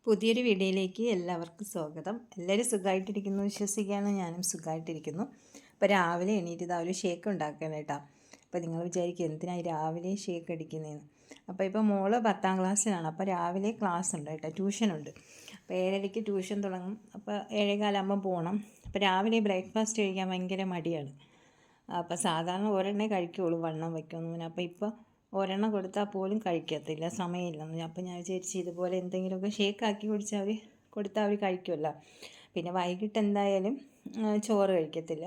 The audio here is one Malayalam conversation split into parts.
പുതിയൊരു വീഡിയോയിലേക്ക് എല്ലാവർക്കും സ്വാഗതം. എല്ലാവരും സുഖമായിട്ടിരിക്കുന്നു വിശ്വസിക്കുകയാണ്. ഞാനും സുഖമായിട്ടിരിക്കുന്നു. ഇപ്പോൾ രാവിലെ എണീറ്റ് ഒരു ഷേക്ക് ഉണ്ടാക്കണം കേട്ടോ. അപ്പോൾ നിങ്ങൾ വിചാരിക്കും എന്തിനായി രാവിലെ ഷേക്ക് അടിക്കുന്നതെന്ന്. അപ്പോൾ ഇപ്പോൾ മോള് 10ാം ക്ലാസ്സിലാണ്. അപ്പോൾ രാവിലെ ക്ലാസ് ഉണ്ട് കേട്ടോ, ട്യൂഷനുണ്ട്. അപ്പോൾ 7:30 ട്യൂഷൻ തുടങ്ങും. അപ്പോൾ 7:15 പോകണം. അപ്പോൾ രാവിലെ ബ്രേക്ക്ഫാസ്റ്റ് കഴിക്കാൻ ഭയങ്കര മടിയാണ്. അപ്പോൾ സാധാരണ ഒരെണ്ണേ കഴിക്കുകയുള്ളൂ വണ്ണം വയ്ക്കുമെന്ന്. അപ്പോൾ ഇപ്പോൾ ഒരെണ്ണം കൊടുത്താൽ പോലും കഴിക്കത്തില്ല, സമയമില്ലെന്ന്. അപ്പോൾ ഞാൻ വിചാരിച്ച് ഇതുപോലെ എന്തെങ്കിലുമൊക്കെ ഷേക്കാക്കി കൊടുത്താൽ അവർ കഴിക്കുമല്ലോ. പിന്നെ വൈകിട്ട് എന്തായാലും ചോറ് കഴിക്കത്തില്ല,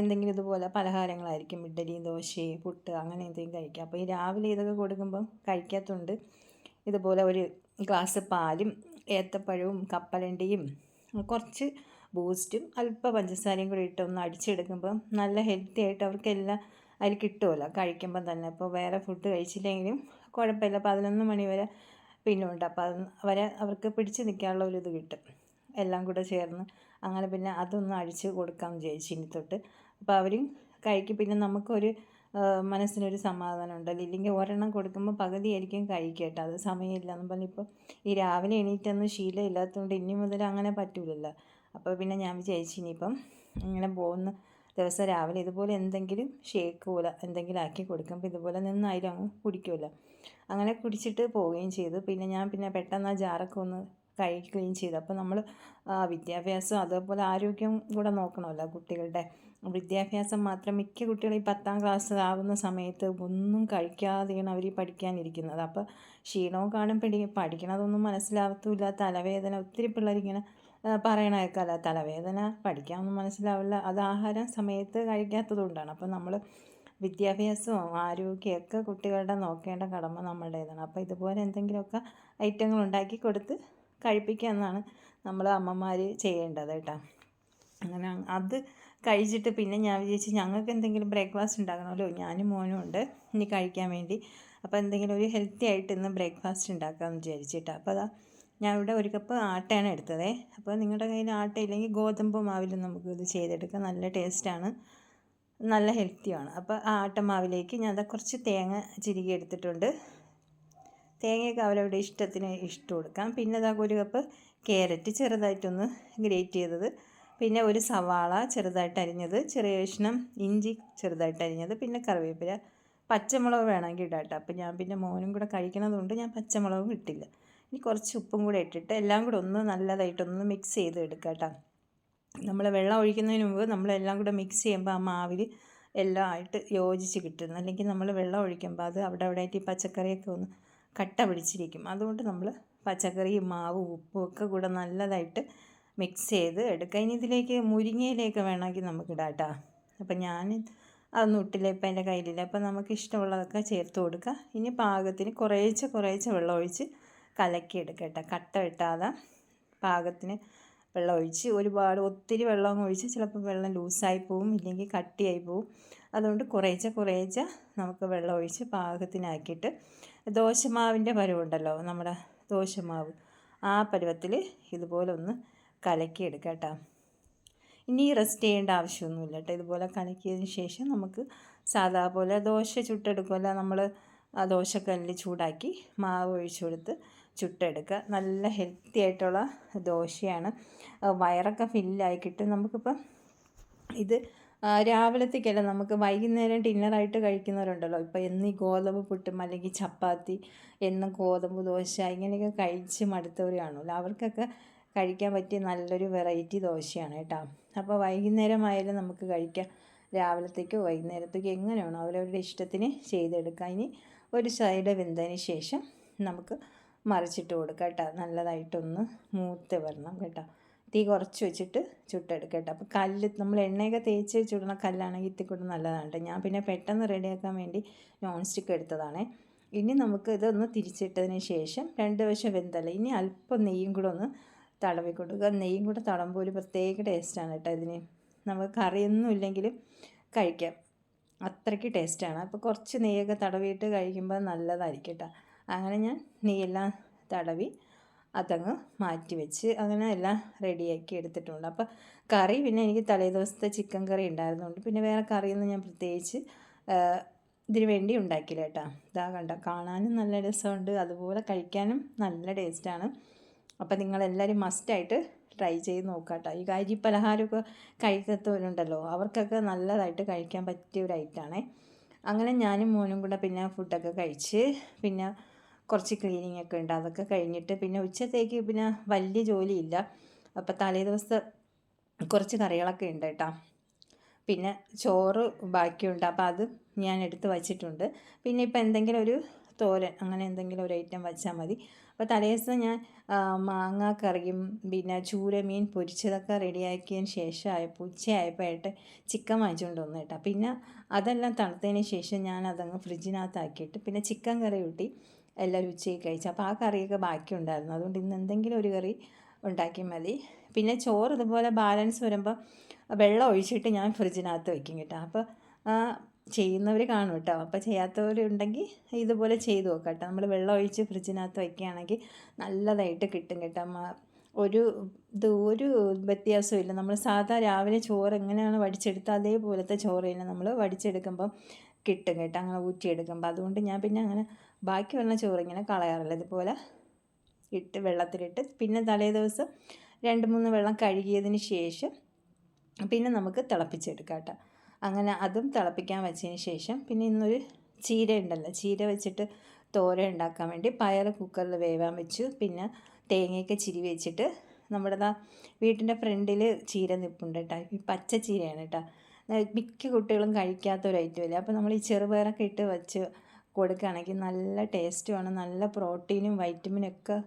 എന്തെങ്കിലും ഇതുപോലെ പലഹാരങ്ങളായിരിക്കും, ഇഡ്ഡലി, ദോശ, പുട്ട്, അങ്ങനെ എന്തെങ്കിലും കഴിക്കുക. അപ്പോൾ ഈ രാവിലെ ഇതൊക്കെ കൊടുക്കുമ്പം കഴിക്കാത്തതുകൊണ്ട് ഇതുപോലെ ഒരു ഗ്ലാസ് പാലും ഏത്തപ്പഴവും കപ്പലണ്ടിയും കുറച്ച് ബൂസ്റ്റും അല്പം പഞ്ചസാരയും കൂടി ഇട്ടൊന്ന് അടിച്ചെടുക്കുമ്പം നല്ല ഹെൽത്തി ആയിട്ട് അവർക്കെല്ലാം അതിൽ കിട്ടുമല്ലോ കഴിക്കുമ്പം തന്നെ. അപ്പോൾ വേറെ ഫുഡ് കഴിച്ചില്ലെങ്കിലും കുഴപ്പമില്ല. 11 മണി വരെ പിന്നുണ്ട്. അപ്പോൾ അവർക്ക് പിടിച്ച് നിൽക്കാനുള്ള ഒരു ഇത് കിട്ടും, എല്ലാം കൂടെ ചേർന്ന്. അങ്ങനെ പിന്നെ അതൊന്ന് അഴിച്ച് കൊടുക്കാമെന്ന് വിചാരിച്ചു ഇനി തൊട്ട്. അപ്പോൾ അവരും കഴിക്കും. പിന്നെ നമുക്കൊരു മനസ്സിനൊരു സമാധാനം ഉണ്ടല്ലോ. ഇല്ലെങ്കിൽ ഒരെണ്ണം കൊടുക്കുമ്പോൾ പകുതിയായിരിക്കും കഴിക്കട്ടെ, അത് സമയമില്ലെന്ന് പറഞ്ഞ്. ഇപ്പോൾ ഈ രാവിലെ എണീറ്റൊന്നും ശീലം ഇല്ലാത്തതുകൊണ്ട് ഇനി മുതൽ അങ്ങനെ പറ്റൂലല്ലോ. അപ്പോൾ പിന്നെ ഞാൻ വിചാരിച്ചു ഇനിയിപ്പം ഇങ്ങനെ പോകുന്ന ദിവസം രാവിലെ ഇതുപോലെ എന്തെങ്കിലും ഷേക്ക് പോലെ എന്തെങ്കിലും ആക്കി കൊടുക്കുമ്പോൾ ഇതുപോലെ നിന്നായാലും അങ്ങ് കുടിക്കുമല്ലോ. അങ്ങനെ കുടിച്ചിട്ട് പോവുകയും ചെയ്തു. പിന്നെ പെട്ടെന്ന് ആ ജാറൊക്കെ ഒന്ന് ക്ലീൻ ചെയ്തു. അപ്പോൾ നമ്മൾ വിദ്യാഭ്യാസം അതേപോലെ ആരോഗ്യം കൂടെ നോക്കണമല്ലോ കുട്ടികളുടെ. വിദ്യാഭ്യാസം മാത്രം മിക്ക കുട്ടികളും ഈ 10ാം ക്ലാസ് ആവുന്ന സമയത്ത് ഒന്നും കഴിക്കാതെയാണ് അവർ പഠിക്കാനിരിക്കുന്നത്. അപ്പോൾ ക്ഷീണവും കാണും, പഠിക്കണതൊന്നും മനസ്സിലാവത്തുമില്ല, തലവേദന. ഒത്തിരി പിള്ളേരിങ്ങനെ പറയണ കേൾക്കാമല്ലോ, തലവേദന, പഠിക്കാനൊന്നും മനസ്സിലാവില്ല, അത് ആഹാരം സമയത്ത് കഴിക്കാത്തത് കൊണ്ടാണ്. അപ്പോൾ നമ്മൾ വിദ്യാഭ്യാസവും ആരോഗ്യമൊക്കെ കുട്ടികളുടെ നോക്കേണ്ട കടമ നമ്മളുടേതാണ്. അപ്പോൾ ഇതുപോലെ എന്തെങ്കിലുമൊക്കെ ഐറ്റങ്ങൾ ഉണ്ടാക്കി കൊടുത്ത് കഴിപ്പിക്കുക എന്നാണ് നമ്മൾ അമ്മമാർ ചെയ്യേണ്ടത് കേട്ടോ. അങ്ങനെ അത് കഴിച്ചിട്ട് പിന്നെ ഞാൻ വിചാരിച്ചു ഞങ്ങൾക്ക് എന്തെങ്കിലും ബ്രേക്ക്ഫാസ്റ്റ് ഉണ്ടാക്കണമല്ലോ, ഞാനും മോനും ഉണ്ട് ഇനി കഴിക്കാൻ വേണ്ടി. അപ്പോൾ എന്തെങ്കിലും ഒരു ഹെൽത്തി ആയിട്ട് ഇന്ന് ബ്രേക്ക്ഫാസ്റ്റ് ഉണ്ടാക്കാമെന്ന് വിചാരിച്ചിട്ടാണ്. അപ്പോൾ ഞാൻ ഇവിടെ 1 കപ്പ് ആട്ടയാണ് എടുത്തത്. അപ്പോൾ നിങ്ങളുടെ കയ്യിൽ ആട്ട ഇല്ലെങ്കിൽ ഗോതമ്പ് മാവിലും നമുക്കിത് ചെയ്തെടുക്കാം. നല്ല ടേസ്റ്റാണ്, നല്ല ഹെൽത്തിയാണ്. അപ്പോൾ ആ ആട്ടമാവിലേക്ക് ഞാൻ കുറച്ച് തേങ്ങ ചിരുകി എടുത്തിട്ടുണ്ട്. തേങ്ങയൊക്കെ അവരവരുടെ ഇഷ്ടത്തിന് ഇട്ട് കൊടുക്കാം. പിന്നെ 1 കപ്പ് ക്യാരറ്റ് ചെറുതായിട്ടൊന്ന് ഗ്രേറ്റ് ചെയ്തത്, പിന്നെ ഒരു സവാള ചെറുതായിട്ട് അരിഞ്ഞത്, ചെറിയ കഷ്ണം ഇഞ്ചി ചെറുതായിട്ട് അരിഞ്ഞത്, പിന്നെ കറിവേപ്പില, പച്ചമുളക് വേണമെങ്കിൽ ഇടാം കേട്ടോ. അപ്പോൾ ഞാൻ പിന്നെ മോനും കൂടെ കഴിക്കണതുകൊണ്ട് ഞാൻ പച്ചമുളകും ഇട്ടില്ല. ഇനി കുറച്ച് ഉപ്പും കൂടെ ഇട്ടിട്ട് എല്ലാം കൂടെ ഒന്ന് നല്ലതായിട്ടൊന്ന് മിക്സ് ചെയ്ത് എടുക്കാം കേട്ടോ. നമ്മൾ വെള്ളം ഒഴിക്കുന്നതിന് മുമ്പ് നമ്മളെല്ലാം കൂടെ മിക്സ് ചെയ്യുമ്പോൾ ആ മാവിൽ എല്ലാം ആയിട്ട് യോജിച്ച് കിട്ടുന്നു. അല്ലെങ്കിൽ നമ്മൾ വെള്ളം ഒഴിക്കുമ്പോൾ അത് അവിടെ ആയിട്ട് ഈ പച്ചക്കറിയൊക്കെ ഒന്ന് കട്ട പിടിച്ചിരിക്കും. അതുകൊണ്ട് നമ്മൾ പച്ചക്കറിയും മാവും ഉപ്പും ഒക്കെ കൂടെ നല്ലതായിട്ട് മിക്സ് ചെയ്ത് എടുക്കുക. ഇനി ഇതിലേക്ക് മുരിങ്ങയിലേക്ക് വേണമെങ്കിൽ നമുക്കിടാം കേട്ടോ. അപ്പം ഞാൻ അതൊന്നും ഇട്ടില്ല, ഇപ്പം എൻ്റെ കയ്യിലില്ല. അപ്പോൾ നമുക്ക് ഇഷ്ടമുള്ളതൊക്കെ ചേർത്ത് കൊടുക്കുക. ഇനി പാകത്തിന് കുറേശ്ശെ വെള്ളം ഒഴിച്ച് കലക്കിയെടുക്കുക കേട്ടോ. കട്ട വെട്ടാതെ പാകത്തിന് വെള്ളം ഒഴിച്ച്, ഒത്തിരി വെള്ളം ഒഴിച്ച് ചിലപ്പോൾ വെള്ളം ലൂസായി പോവും, ഇല്ലെങ്കിൽ കട്ടിയായി പോവും. അതുകൊണ്ട് കുറേശ്ശെ നമുക്ക് വെള്ളം ഒഴിച്ച് പാകത്തിനാക്കിയിട്ട് ദോശമാവിൻ്റെ പരുവുണ്ടല്ലോ, നമ്മുടെ ദോശമാവ്, ആ പരുവത്തിൽ ഇതുപോലെ ഒന്ന് കലക്കിയെടുക്കുക കേട്ടോ. ഇനി റെസ്റ്റ് ചെയ്യേണ്ട ആവശ്യമൊന്നുമില്ല കേട്ടോ. ഇതുപോലെ കലക്കിയതിന് ശേഷം നമുക്ക് സാധാ പോലെ ദോശ ചുട്ടെടുക്കുമല്ലോ, നമ്മൾ ആ ദോശക്കല്ലിൽ ചൂടാക്കി മാവ് ഒഴിച്ചു കൊടുത്ത് ചുട്ടെടുക്കുക. നല്ല ഹെൽത്തി ആയിട്ടുള്ള ദോശയാണ്, വയറൊക്കെ ഫില്ലായി കിട്ടും. നമുക്കിപ്പം ഇത് രാവിലത്തേക്കല്ല, നമുക്ക് വൈകുന്നേരം ഡിന്നറായിട്ട് കഴിക്കുന്നവരുണ്ടല്ലോ. ഇപ്പോൾ എന്നീ ഗോതമ്പ് പുട്ടും അല്ലെങ്കിൽ ചപ്പാത്തി, എന്നും ഗോതമ്പ് ദോശ ഇങ്ങനെയൊക്കെ കഴിച്ച് മടുത്തവരാണല്ലോ, അവർക്കൊക്കെ കഴിക്കാൻ പറ്റിയ നല്ലൊരു വെറൈറ്റി ദോശയാണ് കേട്ടോ. അപ്പോൾ വൈകുന്നേരമായാലും നമുക്ക് കഴിക്കാം, രാവിലത്തേക്കോ വൈകുന്നേരത്തേക്കോ എങ്ങനെ വേണോ അവരവരുടെ ഇഷ്ടത്തിന് ചെയ്തെടുക്കാം. ഇനി ഒരു സൈഡ് വെന്തതിന് ശേഷം നമുക്ക് മറിച്ചിട്ട് കൊടുക്കാം കേട്ടോ. നല്ലതായിട്ടൊന്ന് മൂത്ത് വരണം കേട്ടോ. തീ കുറച്ച് വെച്ചിട്ട് ചുട്ടെടുക്കുക കേട്ടോ. അപ്പോൾ നമ്മൾ എണ്ണയൊക്കെ തേച്ച് ചുടുന്ന കല്ലാണെങ്കിൽ ഇത്തിക്കൂടെ നല്ലതാണ് കേട്ടോ. ഞാൻ പിന്നെ പെട്ടെന്ന് റെഡിയാക്കാൻ വേണ്ടി നോൺ സ്റ്റിക്ക് എടുത്തതാണ്. ഇനി നമുക്ക് ഇതൊന്ന് തിരിച്ചിട്ടതിന് ശേഷം 2 വശം വെന്തല്ല, ഇനി അല്പം നെയ്യും കൂടെ ഒന്ന് തടവി കൊടുക്കുക. നെയ്യും കൂടെ തടവുമ്പോൾ ഒരു പ്രത്യേക ടേസ്റ്റാണ് കേട്ടോ ഇതിന്. നമുക്ക് കറിയൊന്നും ഇല്ലെങ്കിലും കഴിക്കാം, അത്രയ്ക്ക് ടേസ്റ്റാണ്. അപ്പോൾ കുറച്ച് നെയ്യൊക്കെ തടവിയിട്ട് കഴിക്കുമ്പോൾ നല്ലതായിരിക്കും കേട്ടോ. അങ്ങനെ ഞാൻ നെയ്യെല്ലാം തടവി അതങ്ങ് മാറ്റി വെച്ച് അങ്ങനെ എല്ലാം റെഡിയാക്കി എടുത്തിട്ടുണ്ട്. അപ്പോൾ കറി പിന്നെ എനിക്ക് തലേദിവസത്തെ ചിക്കൻ കറി ഉണ്ടായിരുന്നുകൊണ്ട് പിന്നെ വേറെ കറിയൊന്നും ഞാൻ പ്രത്യേകിച്ച് ഇതിന് വേണ്ടി ഉണ്ടാക്കില്ല കേട്ടോ. ഇതാ കണ്ട, കാണാനും നല്ല രസമുണ്ട്, അതുപോലെ കഴിക്കാനും നല്ല ടേസ്റ്റാണ്. അപ്പോൾ നിങ്ങളെല്ലാവരും മസ്റ്റായിട്ട് ട്രൈ ചെയ്ത് നോക്കുക കേട്ടോ. ഈ അരി പലഹാരമൊക്കെ കഴിക്കാത്തവരുണ്ടല്ലോ, അവർക്കൊക്കെ നല്ലതായിട്ട് കഴിക്കാൻ പറ്റിയ ഒരു ഐറ്റമാണേ. അങ്ങനെ ഞാനും മോനും കൂടെ പിന്നെ ഫുഡൊക്കെ കഴിച്ച് പിന്നെ കുറച്ച് ക്ലീനിങ് ഒക്കെ ഉണ്ട്, അതൊക്കെ കഴിഞ്ഞിട്ട് പിന്നെ ഉച്ചത്തേക്ക് പിന്നെ വലിയ ജോലിയില്ല. അപ്പോൾ തലേ ദിവസത്തെ കുറച്ച് കറികളൊക്കെ ഉണ്ട് കേട്ടോ. പിന്നെ ചോറ് ബാക്കിയുണ്ട്, അപ്പോൾ അത് ഞാൻ എടുത്ത് വച്ചിട്ടുണ്ട്. പിന്നെ ഇപ്പോൾ എന്തെങ്കിലും ഒരു തോരൻ അങ്ങനെ എന്തെങ്കിലും ഒരു ഐറ്റം വെച്ചാൽ മതി. അപ്പോൾ തലേദിവസം ഞാൻ മാങ്ങ കറിയും പിന്നെ ചൂര മീൻ പൊരിച്ചതൊക്കെ റെഡിയാക്കിയതിന് ശേഷമായപ്പോൾ ഉച്ചയായപ്പോഴായിട്ട് ചിക്കൻ വാങ്ങിച്ചുകൊണ്ട് വന്നു കേട്ടോ. പിന്നെ അതെല്ലാം തണുത്തതിന് ശേഷം ഞാൻ അതങ്ങ് ഫ്രിഡ്ജിനകത്താക്കിയിട്ട് പിന്നെ ചിക്കൻ കറി കൂട്ടി എല്ലാവരും ഉച്ചയ്ക്ക് കഴിച്ചു. അപ്പോൾ ആ കറിയൊക്കെ ബാക്കിയുണ്ടായിരുന്നു, അതുകൊണ്ട് ഇന്ന് എന്തെങ്കിലും ഒരു കറി ഉണ്ടാക്കി മതി. പിന്നെ ചോറ് ഇതുപോലെ ബാലൻസ് വരുമ്പോൾ വെള്ളം ഒഴിച്ചിട്ട് ഞാൻ ഫ്രിഡ്ജിനകത്ത് വയ്ക്കും കേട്ടോ. അപ്പോൾ ചെയ്യുന്നവർ കാണും കേട്ടോ. അപ്പോൾ ചെയ്യാത്തവരുണ്ടെങ്കിൽ ഇതുപോലെ ചെയ്ത് നോക്കാം കേട്ടോ. നമ്മൾ വെള്ളം ഒഴിച്ച് ഫ്രിഡ്ജിനകത്ത് വയ്ക്കുകയാണെങ്കിൽ നല്ലതായിട്ട് കിട്ടും കേട്ടോ. ഒരു വ്യത്യാസവും ഇല്ല. നമ്മൾ സാധാ രാവിലെ ചോറ് എങ്ങനെയാണ് വടിച്ചെടുത്താൽ അതേപോലത്തെ ചോറ് തന്നെ നമ്മൾ വടിച്ചെടുക്കുമ്പം കിട്ടും കേട്ടോ, അങ്ങനെ ഊറ്റിയെടുക്കുമ്പോൾ. അതുകൊണ്ട് ഞാൻ പിന്നെ അങ്ങനെ ബാക്കി വന്ന ചോറ് ഇങ്ങനെ കളയാറില്ല. ഇതുപോലെ ഇട്ട് വെള്ളത്തിലിട്ട് പിന്നെ തലേ ദിവസം 2-3 വെള്ളം കഴുകിയതിന് ശേഷം പിന്നെ നമുക്ക് തിളപ്പിച്ചെടുക്കാം കേട്ടോ. അങ്ങനെ അതും തിളപ്പിക്കാൻ വെച്ചതിന് ശേഷം പിന്നെ ഇന്നൊരു ചീര ഉണ്ടല്ലോ, ചീര വെച്ചിട്ട് തോരൻ ഉണ്ടാക്കാൻ വേണ്ടി പയർ കുക്കറിൽ വേവാൻ വെച്ചു. പിന്നെ തേങ്ങയൊക്കെ ചിരി വെച്ചിട്ട് നമ്മുടെ വീട്ടിൻ്റെ ഫ്രണ്ടിൽ ചീര നിൽപ്പുണ്ട് കേട്ടോ. ഈ പച്ച ചീരയാണ് കേട്ടോ. മിക്ക കുട്ടികളും കഴിക്കാത്ത ഒരു ഐറ്റമല്ലേ. അപ്പോൾ നമ്മൾ ഈ ചെറുപയറൊക്കെ ഇട്ട് വെച്ച് കൊടുക്കുകയാണെങ്കിൽ നല്ല ടേസ്റ്റുമാണ്, നല്ല പ്രോട്ടീനും വൈറ്റമിനും ഒക്കെ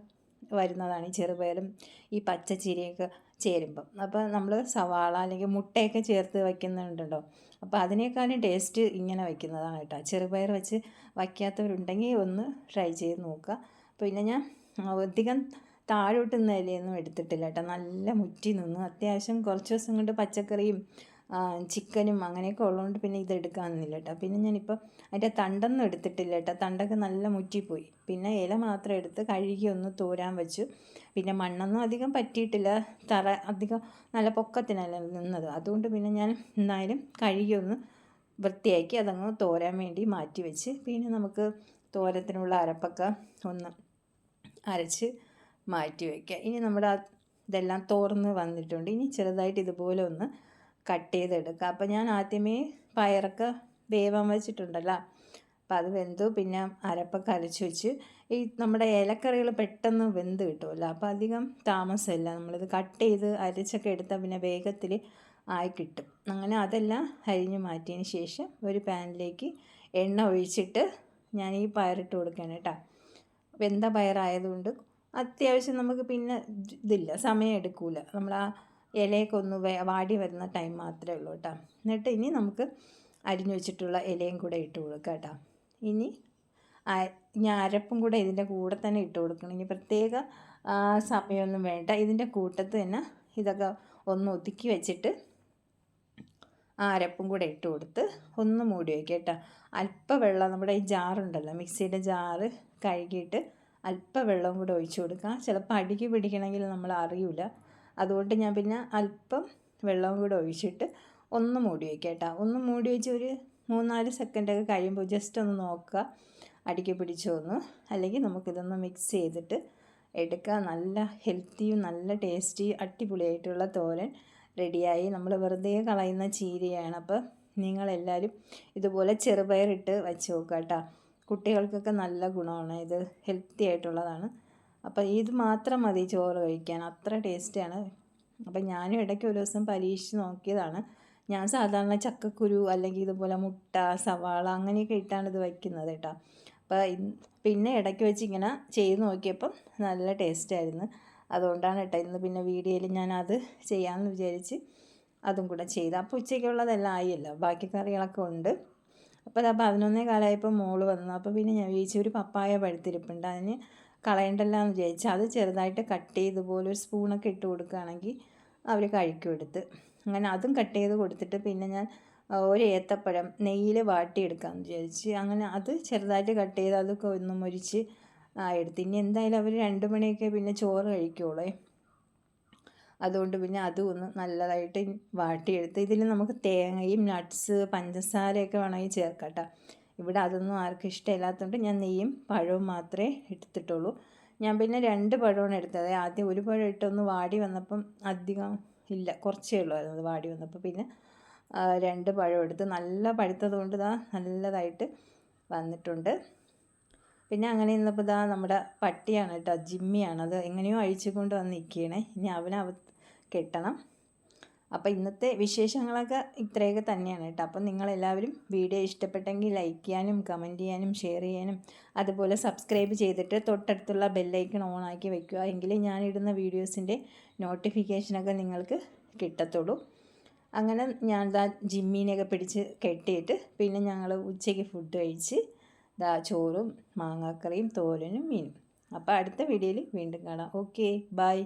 വരുന്നതാണ് ഈ ചെറുപയറും ഈ പച്ചച്ചീരയൊക്കെ ചേരുമ്പം. അപ്പോൾ നമ്മൾ സവാള അല്ലെങ്കിൽ മുട്ടയൊക്കെ ചേർത്ത് വയ്ക്കുന്നുണ്ടല്ലോ, അപ്പോൾ അതിനേക്കാളും ടേസ്റ്റ് ഇങ്ങനെ വയ്ക്കുന്നതാണ് കേട്ടോ. ചെറുപയർ വെച്ച് വയ്ക്കാത്തവരുണ്ടെങ്കിൽ ഒന്ന് ട്രൈ ചെയ്ത് നോക്കുക. പിന്നെ ഞാൻ അധികം താഴോട്ട് നിലയൊന്നും എടുത്തിട്ടില്ല കേട്ടോ, നല്ല മുറ്റി നിന്നു. അത്യാവശ്യം കുറച്ച് ദിവസം കൊണ്ട് പച്ചക്കറിയും ചിക്കനും അങ്ങനെയൊക്കെ ഉള്ളതുകൊണ്ട് പിന്നെ ഇതെടുക്കാമെന്നില്ല കേട്ടോ. പിന്നെ ഞാനിപ്പോൾ അതിൻ്റെ തണ്ടൊന്നും എടുത്തിട്ടില്ല കേട്ടോ, തണ്ടൊക്കെ നല്ല മുറ്റിപ്പോയി. പിന്നെ ഇല മാത്രം എടുത്ത് കഴുകി ഒന്ന് തോരാൻ വെച്ചു. പിന്നെ മണ്ണൊന്നും അധികം പറ്റിയിട്ടില്ല, തറ അധികം നല്ല പൊക്കത്തിനല്ല നിന്നത്. അതുകൊണ്ട് പിന്നെ ഞാൻ എന്തായാലും കഴുകി ഒന്ന് വൃത്തിയാക്കി അതങ്ങ് തോരാൻ വേണ്ടി മാറ്റി വെച്ച്. പിന്നെ നമുക്ക് തോരത്തിനുള്ള അരപ്പൊക്കെ ഒന്ന് അരച്ച് മാറ്റി വയ്ക്കുക. ഇനി നമ്മുടെ ഇതെല്ലാം തോർന്ന് വന്നിട്ടുണ്ട്. ഇനി ചെറുതായിട്ട് ഇതുപോലെ ഒന്ന് കട്ട് ചെയ്തെടുക്കുക. അപ്പോൾ ഞാൻ ആദ്യമേ പയറൊക്കെ വേവാൻ വെച്ചിട്ടുണ്ടല്ലോ, അപ്പോൾ അത് വെന്തു. പിന്നെ അരപ്പൊക്കെ അരച്ച് വെച്ച് ഈ നമ്മുടെ ഇലക്കറികൾ പെട്ടെന്ന് വെന്ത് കിട്ടുമല്ലോ, അപ്പോൾ അധികം താമസമില്ല. നമ്മളിത് കട്ട് ചെയ്ത് അരച്ചൊക്കെ എടുത്താൽ പിന്നെ വേഗത്തിൽ ആയി കിട്ടും. അങ്ങനെ അതെല്ലാം അരിഞ്ഞ് മാറ്റിയതിന് ശേഷം ഒരു പാനിലേക്ക് എണ്ണ ഒഴിച്ചിട്ട് ഞാൻ ഈ പയറിട്ട് കൊടുക്കുകയാണ് കേട്ടോ. വെന്ത പയറായതുകൊണ്ട് അത്യാവശ്യം നമുക്ക് പിന്നെ ഇതില്ല, സമയം എടുക്കില്ല. നമ്മൾ ആ ഇലയൊക്കെ ഒന്ന് വാടി വരുന്ന ടൈം മാത്രമേ ഉള്ളൂ കേട്ടോ. എന്നിട്ട് ഇനി നമുക്ക് അരിഞ്ഞു വെച്ചിട്ടുള്ള ഇലയും കൂടെ ഇട്ട് കൊടുക്കാം കേട്ടോ. ഇനി ഞാൻ അരപ്പും കൂടെ ഇതിൻ്റെ കൂടെ തന്നെ ഇട്ട് കൊടുക്കണം. ഇനി പ്രത്യേക സമയമൊന്നും വേണ്ട, ഇതിൻ്റെ കൂട്ടത്ത് തന്നെ ഇതൊക്കെ ഒന്ന് ഒതുക്കി വെച്ചിട്ട് ആ അരപ്പും കൂടെ ഇട്ട് കൊടുത്ത് ഒന്ന് മൂടി വയ്ക്കുക കേട്ടോ. അല്പം വെള്ളം, നമ്മുടെ ഈ ജാറുണ്ടല്ലോ മിക്സിയുടെ ജാറ് കഴുകിയിട്ട് അല്പം വെള്ളവും കൂടെ ഒഴിച്ചു കൊടുക്കുക. ചിലപ്പോൾ അടിക്ക് പിടിക്കണമെങ്കിൽ നമ്മൾ അറിയില്ല, അതുകൊണ്ട് ഞാൻ പിന്നെ അല്പം വെള്ളവും കൂടെ ഒഴിച്ചിട്ട് ഒന്ന് മൂടി വയ്ക്കുക കേട്ടോ. ഒന്ന് മൂടി വെച്ച് ഒരു 3-4 സെക്കൻഡൊക്കെ കഴിയുമ്പോൾ ജസ്റ്റ് ഒന്ന് നോക്കുക അടിക്ക് പിടിച്ചോന്ന്. അല്ലെങ്കിൽ നമുക്കിതൊന്ന് മിക്സ് ചെയ്തിട്ട് എടുക്കുക. നല്ല ഹെൽത്തിയും നല്ല ടേസ്റ്റി അടിപൊളിയായിട്ടുള്ള തോരൻ റെഡിയായി. നമ്മൾ വെറുതെ കളയുന്ന ചീരയാണ്. അപ്പോൾ നിങ്ങളെല്ലാവരും ഇതുപോലെ ചെറുപയറിട്ട് വെച്ച് നോക്കുക കേട്ടോ. കുട്ടികൾക്കൊക്കെ നല്ല ഗുണമാണ്, ഇത് ഹെൽത്തി ആയിട്ടുള്ളതാണ്. അപ്പോൾ ഇത് മാത്രം മതി ചോറ് കഴിക്കാൻ, അത്ര ടേസ്റ്റിയാണ്. അപ്പം ഞാനും ഇടയ്ക്ക് ഒരു ദിവസം പരീക്ഷിച്ച് നോക്കിയതാണ്. ഞാൻ സാധാരണ ചക്കക്കുരു അല്ലെങ്കിൽ ഇതുപോലെ മുട്ട സവാള അങ്ങനെയൊക്കെ ഇട്ടാണ് ഇത് വയ്ക്കുന്നത് കേട്ടോ. അപ്പോൾ പിന്നെ ഇടയ്ക്ക് വെച്ച് ഇങ്ങനെ ചെയ്ത് നോക്കിയപ്പം നല്ല ടേസ്റ്റായിരുന്നു. അതുകൊണ്ടാണ് കേട്ടോ ഇന്ന് പിന്നെ വീഡിയോയിൽ ഞാനത് ചെയ്യാമെന്ന് വിചാരിച്ച് അതും കൂടെ ചെയ്ത്. അപ്പോൾ ഉച്ചയ്ക്കുള്ളതെല്ലാം ആയല്ലോ, ബാക്കി കറികളൊക്കെ ഉണ്ട്. അപ്പോൾ അത് 11:15 മോള് വന്നു. അപ്പോൾ പിന്നെ ഞാൻ വിചാരിച്ചു ഒരു പപ്പായ പഴുത്തിരിപ്പുണ്ട്, അതിന് കളയണ്ടല്ലോ എന്ന് വിചാരിച്ചു അത് ചെറുതായിട്ട് കട്ട് ചെയ്ത് പോലെ ഒരു സ്പൂണൊക്കെ ഇട്ട് കൊടുക്കുകയാണെങ്കിൽ അവർ കഴിക്കും എടുത്ത്. അങ്ങനെ അതും കട്ട് ചെയ്ത് കൊടുത്തിട്ട് പിന്നെ ഞാൻ ഒരു ഏത്തപ്പഴം നെയ്യിൽ വാട്ടിയെടുക്കാമെന്ന് വിചാരിച്ച് അങ്ങനെ അത് ചെറുതായിട്ട് കട്ട് ചെയ്ത് അതൊക്കെ ഒന്ന് മുരിച്ച് എടുത്ത്. ഇനി എന്തായാലും അവർ 2 മണിയൊക്കെ പിന്നെ ചോറ് കഴിക്കുള്ളൂ, അതുകൊണ്ട് പിന്നെ അതും ഒന്ന് നല്ലതായിട്ട് വാട്ടിയെടുത്ത് ഇതിൽ നമുക്ക് തേങ്ങയും നട്ട്സ് പഞ്ചസാരയൊക്കെ വേണമെങ്കിൽ ചേർക്കാം കേട്ടോ. ഇവിടെ അതൊന്നും ആർക്കും ഇഷ്ടമില്ലാത്തതുകൊണ്ട് ഞാൻ നെയ്യും പഴവും മാത്രമേ എടുത്തിട്ടുള്ളൂ. ഞാൻ പിന്നെ 2 പഴമാണ് എടുത്തത്. ആദ്യം ഒരു പഴം ഇട്ടൊന്ന് വാടി വന്നപ്പം അധികം ഇല്ല, കുറച്ചേ ഉള്ളായിരുന്നു അത് വാടി വന്നപ്പോൾ. പിന്നെ 2 പഴം എടുത്ത് നല്ല പഴുത്തത് കൊണ്ട് നല്ലതായിട്ട് വന്നിട്ടുണ്ട്. പിന്നെ അങ്ങനെ ഇന്നപ്പോൾ നമ്മുടെ പട്ടിയാണ് കേട്ടോ, ജിമ്മിയാണ്. അത് എങ്ങനെയോ അഴിച്ചു കൊണ്ട് വന്ന് നിൽക്കുകയാണ്. ഇനി അവനെ കെട്ടണം. അപ്പോൾ ഇന്നത്തെ വിശേഷങ്ങളൊക്കെ ഇത്രയൊക്കെ തന്നെയാണ് കേട്ടോ. അപ്പം നിങ്ങളെല്ലാവരും വീഡിയോ ഇഷ്ടപ്പെട്ടെങ്കിൽ ലൈക്ക് ചെയ്യാനും കമൻറ്റ് ചെയ്യാനും ഷെയർ ചെയ്യാനും അതുപോലെ സബ്സ്ക്രൈബ് ചെയ്തിട്ട് തൊട്ടടുത്തുള്ള ബെല്ലൈക്കൺ ഓണാക്കി വെക്കുക. എങ്കിലേ ഞാനിടുന്ന വീഡിയോസിൻ്റെ നോട്ടിഫിക്കേഷനൊക്കെ നിങ്ങൾക്ക് കിട്ടത്തുള്ളൂ. അങ്ങനെ ഞാൻ ജിമ്മീനെയൊക്കെ പിടിച്ച് കെട്ടിയിട്ട് പിന്നെ ഞങ്ങൾ ഉച്ചയ്ക്ക് ഫുഡ് കഴിച്ച് ചോറും മാങ്ങാക്കറിയും തോരനും മീനും. അപ്പോൾ അടുത്ത വീഡിയോയിൽ വീണ്ടും കാണാം. Okay, by.